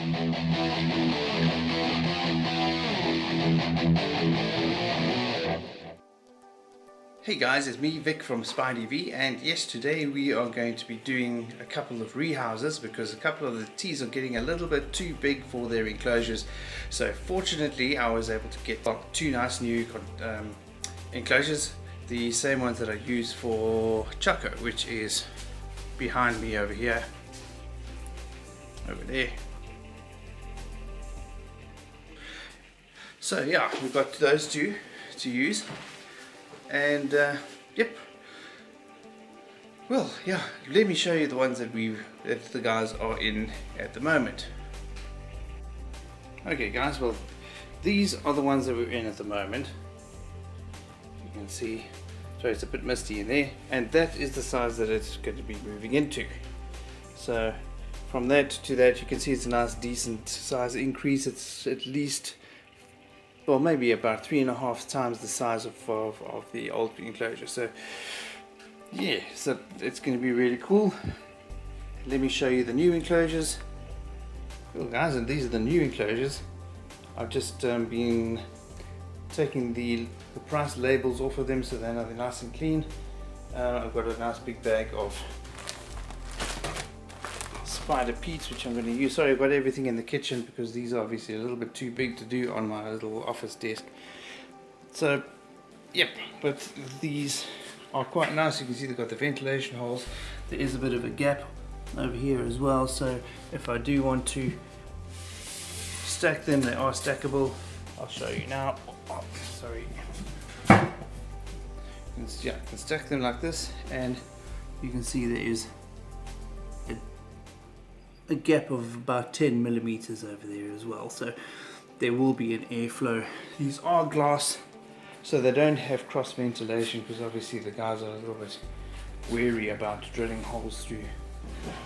Hey guys, it's me Vic from SpyTV, and yes, today we are going to be doing a couple of rehouses because a couple of the teas are getting a little bit too big for their enclosures. So fortunately I was able to get two nice new enclosures, the same ones that I use for Choco, which is behind me over here, over there. So yeah, we've got those two to use. And yep, well, yeah, let me show you the ones that the guys are in at the moment. Okay guys, well, these are the ones that we're in at the moment. You can see, so it's a bit misty in there, and that is the size that it's going to be moving into. So from that to that, you can see it's a nice decent size increase. It's at least, well, maybe about 3.5 times the size of the old enclosure. So yeah, so it's going to be really cool. Let me show you the new enclosures. Cool guys, and these are the new enclosures. I've just been taking the price labels off of them so they're nice and clean. I've got a nice big bag of Spider Peats, which I'm going to use. Sorry, I've got everything in the kitchen because these are obviously a little bit too big to do on my little office desk. So yep, but these are quite nice. You can see they've got the ventilation holes. There is a bit of a gap over here as well, so if I do want to stack them, they are stackable. I'll show you now. Oh, sorry. Yeah, I can stack them like this, and you can see there is a gap of about 10 millimeters over there as well, so there will be an airflow. These are glass, so they don't have cross ventilation because obviously the guys are a little bit wary about drilling holes through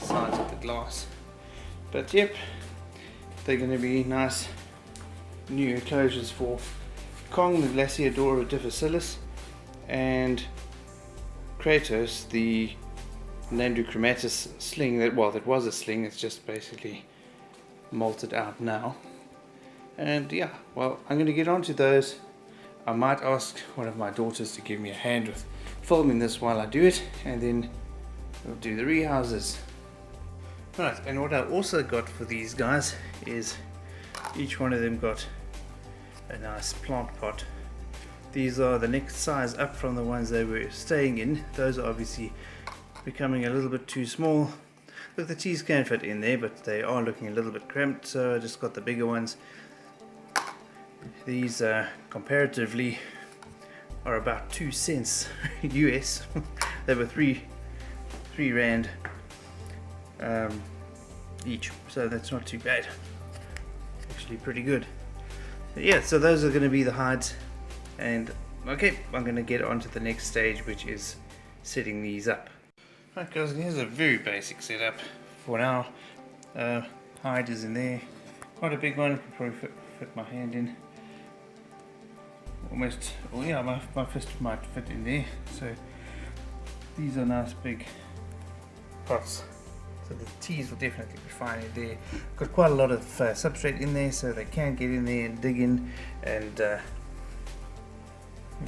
the sides of the glass. But yep, they're going to be nice new enclosures for Kong, the Glaciodora difficilis, and Kratos, the Nandrochromatus sling. That was a sling, it's just basically malted out now. And yeah, well, I'm going to get onto those. I might ask one of my daughters to give me a hand with filming this while I do it, and then we'll do the rehouses. Right, and what I also got for these guys is each one of them got a nice plant pot. These are the next size up from the ones they were staying in. Those are obviously becoming a little bit too small. Look, the teas can fit in there, but they are looking a little bit cramped, so I just got the bigger ones. These comparatively are about 2 cents US. They were 3 rand each, so that's not too bad, actually pretty good. But yeah, so those are going to be the hides, and okay, I'm going to get on to the next stage, which is setting these up. Right guys, here's a very basic setup for now. Hide is in there, quite a big one, could probably fit my hand in. Almost, well yeah, my fist might fit in there. So these are nice big pots, so the teas will definitely be fine in there. Got quite a lot of substrate in there, so they can get in there and dig in and you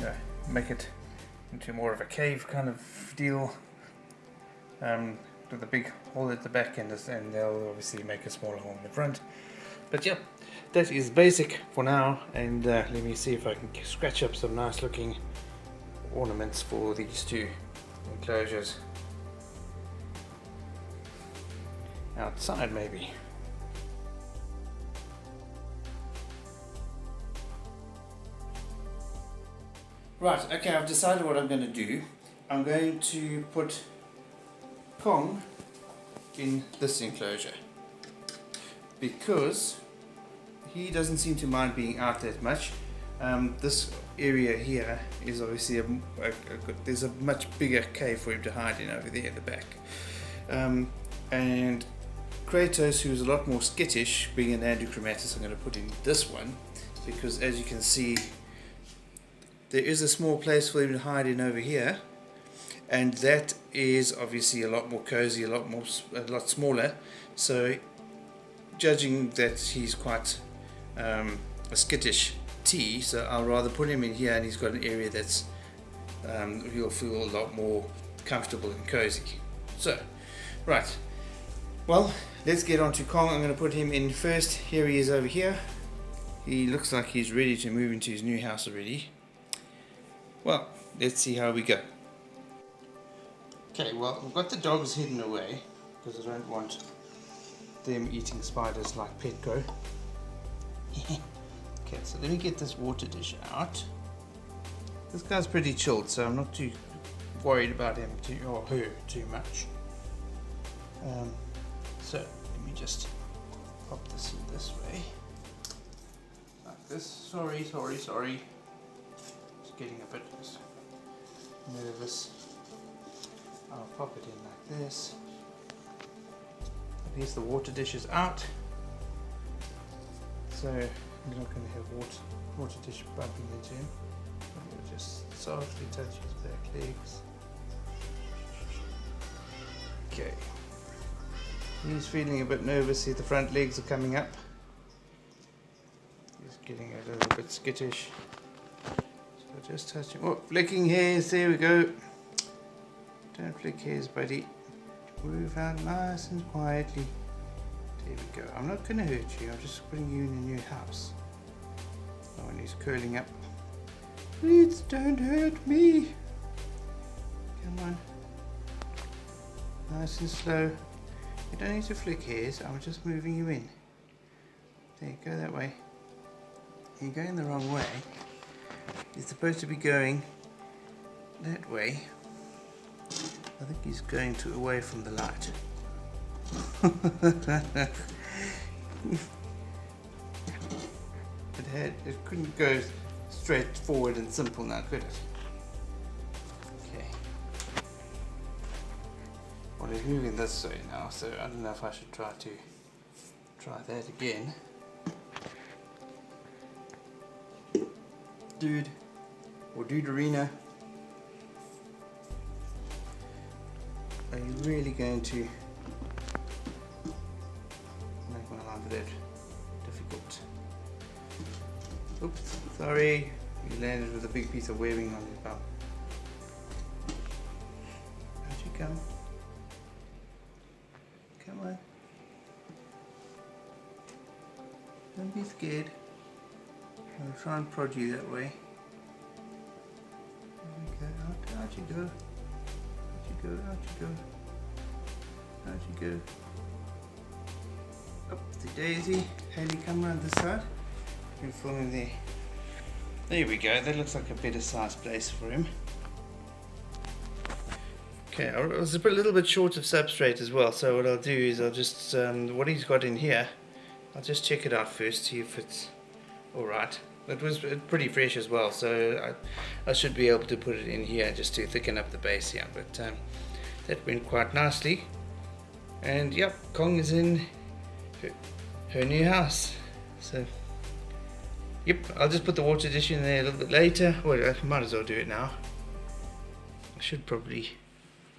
know, make it into more of a cave kind of deal. With a big hole at the back end, and they'll obviously make a smaller hole in the front. But yeah, that is basic for now, and let me see if I can scratch up some nice looking ornaments for these two enclosures outside maybe. Right, okay, I've decided what I'm going to do. I'm going to put Kong in this enclosure because he doesn't seem to mind being out that much. This area here is obviously there's a much bigger cave for him to hide in over there at the back. And Kratos, who's a lot more skittish, being an Nandrochromatus, I'm going to put in this one because, as you can see, there is a small place for him to hide in over here, and that is obviously a lot more cozy, a lot smaller. So judging that he's quite a skittish T, so I'll rather put him in here, and he's got an area that's he'll feel a lot more comfortable and cozy. So, right, well, let's get on to Kong. I'm going to put him in first. Here he is over here. He looks like he's ready to move into his new house already. Well, let's see how we go. Okay, well, we've got the dogs hidden away because I don't want them eating spiders like Petco. Okay, so let me get this water dish out. This guy's pretty chilled, so I'm not too worried about him or her too much. So let me just pop this in this way, like this. Sorry. It's getting a bit nervous. I'll pop it in like this. At least the water dish is out, so you're not going to have water dish bumping into him. I'm going to just softly touch his back legs. Okay. He's feeling a bit nervous. See, the front legs are coming up. He's getting a little bit skittish. So just touch him. Oh, flicking hairs. There we go. Don't flick hairs, buddy. Move out nice and quietly. There we go. I'm not going to hurt you. I'm just putting you in a new house. Oh, and he's curling up. Please don't hurt me. Come on. Nice and slow. You don't need to flick hairs. I'm just moving you in. There, go that way. You're going the wrong way. You're supposed to be going that way. I think he's going away from the light. It couldn't go straight forward and simple now, could it? Okay. Well, it's moving this way now, so I don't know if I should try that again. Dude, or Duderina, are you really going to make my life a bit difficult? Oops, sorry, you landed with a big piece of webbing on your bum. How'd you come? Come on. Don't be scared. I'll try and prod you that way. There we go. Out you go. Out you go. Up the daisy. Hayley, come around this side. You can film him there. There we go. That looks like a better sized place for him. Okay, I was a little bit short of substrate as well, so what I'll do is I'll just, what he's got in here, I'll just check it out first, see if it's alright. It was pretty fresh as well, so I should be able to put it in here just to thicken up the base here, but that went quite nicely. And yep, Kong is in her new house. So yep, I'll just put the water dish in there a little bit later. Well, I might as well do it now. I should probably,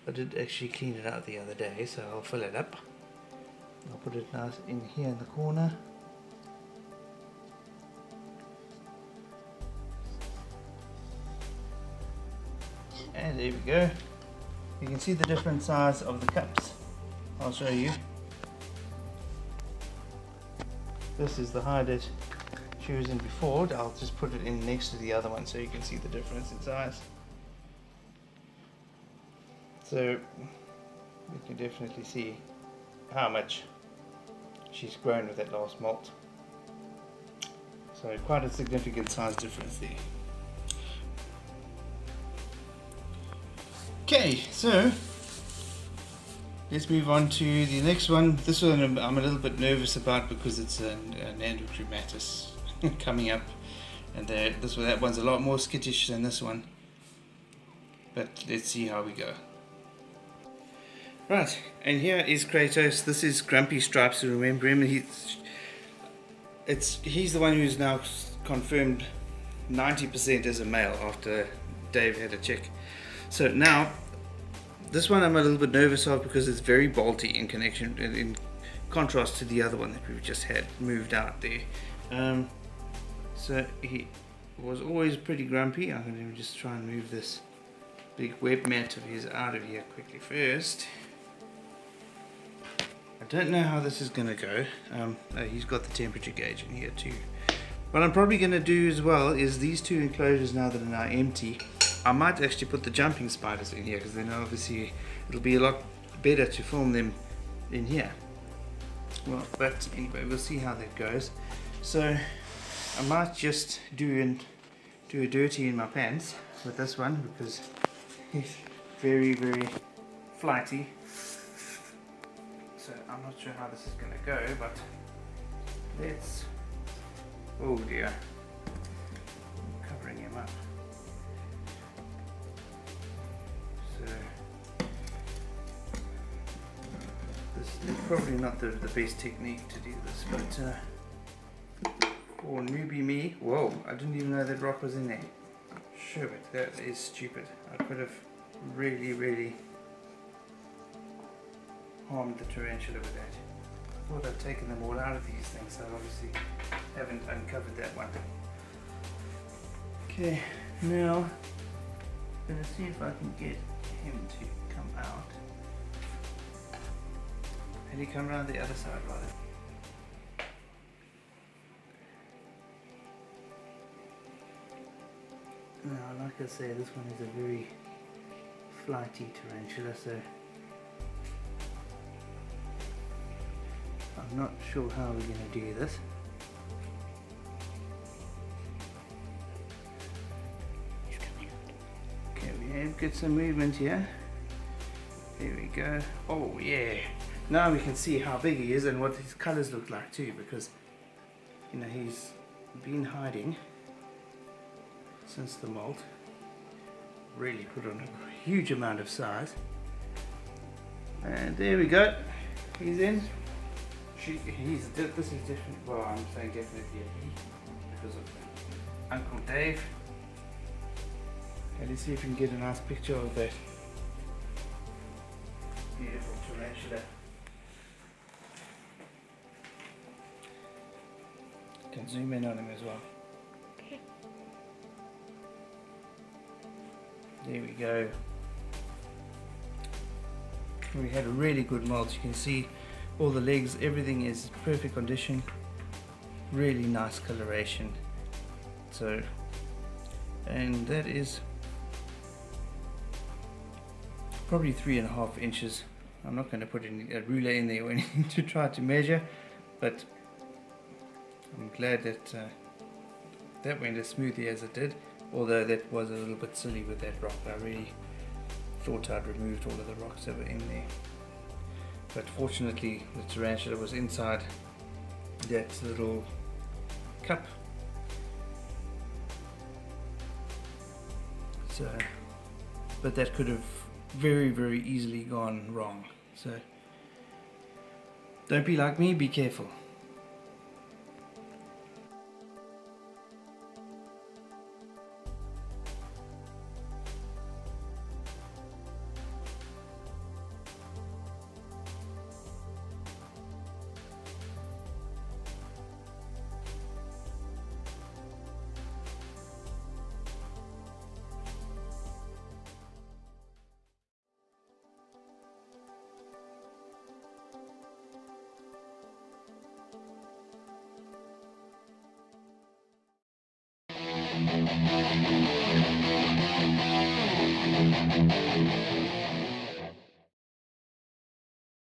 I did actually clean it out the other day, so I'll fill it up. I'll put it nice in here in the corner. And there we go. You can see the different size of the cups. I'll show you. This is the hide that she was in before. I'll just put it in next to the other one so you can see the difference in size. So you can definitely see how much she's grown with that last molt. So quite a significant size difference there. Okay, so let's move on to the next one. This one I'm a little bit nervous about because it's an androchromatus coming up, and that one's a lot more skittish than this one. But let's see how we go. Right, and here is Kratos. This is Grumpy Stripes. You remember him? He's the one who's now confirmed 90% as a male after Dave had a check. So now, this one I'm a little bit nervous of because it's very bolty in connection, in contrast to the other one that we've just had moved out there. So he was always pretty grumpy. I'm going to just try and move this big web mat of his out of here quickly first. I don't know how this is going to go. He's got the temperature gauge in here too. What I'm probably going to do as well is these two enclosures, now that are now empty, I might actually put the jumping spiders in here, because then obviously it'll be a lot better to film them in here. Well, but anyway, we'll see how that goes. So I might just do a dirty in my pants with this one, because he's very, very flighty. So I'm not sure how this is going to go, but let's... Oh dear, I'm covering him up. So this is probably not the best technique to do this, but for newbie me, whoa, I didn't even know that rock was in there. Sure, but that is stupid. I could have really harmed the tarantula with that. I thought I'd taken them all out of these things, so I obviously haven't uncovered that one. Okay, now I'm going to see if I can get him to come out. And he come around the other side rather. Now, like I say, this one is a very flighty tarantula, so I'm not sure how we're going to do this. Okay, we have got some movement here. There we go. Oh yeah. Now we can see how big he is and what his colors look like too, because you know he's been hiding since the molt. Really put on a huge amount of size. And there we go. He's in. This is different. Well, I'm saying definitely a he because of Uncle Dave. Okay, let's see if we can get a nice picture of that beautiful tarantula. Can zoom in on him as well. Okay. There we go. We had a really good molt. You can see all the legs, everything is perfect condition, really nice coloration. So, and that is probably 3.5 inches. I'm not going to put a ruler in there or anything to try to measure, but I'm glad that that went as smoothly as it did, although that was a little bit silly with that rock. I really thought I'd removed all of the rocks that were in there. But fortunately the tarantula was inside that little cup. So, but that could have very easily gone wrong. So don't be like me, be careful.